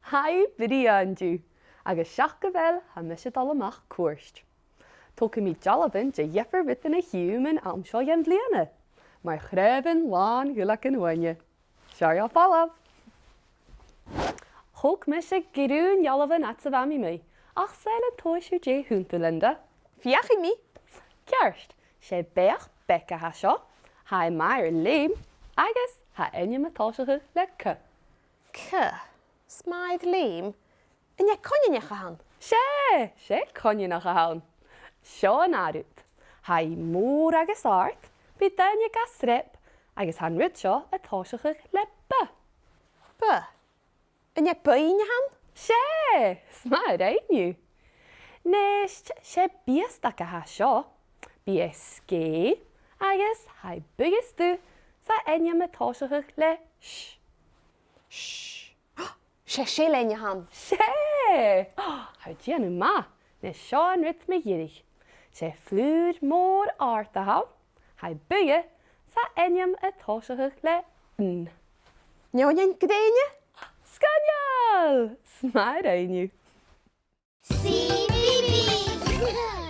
Bidí anjú, agus seach go bhfuil ha mis dal amach Cuairt. Tóca mí jalaban de dheifar bit na hiúman am seo dhéan bliana, mar chréibhin lán gulach an bhaine. Seoir fálamh. Thóg mis gurún jalaban at sa bhamí mé, ach saoile tóisiú dé húnta Linda. Fiachi mí? Ceart, sé beach beca ha seo, ha mair léim, agus ha aine matáiseach le ca. Smaid léim? In je conne gaan? sé conne nach a hán. Seo an arút, ha mór agus art, bí daine ga strip, agus han rud seo a táiseach le ba. Ba? In je buin gaan? Smaid ainiu. Nest sé bíastach a ha seo, bí scé, agus ha bugus tú sa aine matáiseach le sh. Sé lenne gaan? Hou díanú ma, nes seo an rud me dhéirich. Sé flúr mór art a hau, ha buge sa aine matáiseach le n. Njóin gréine? Scanneal! Smaid ainiu. CBeebies!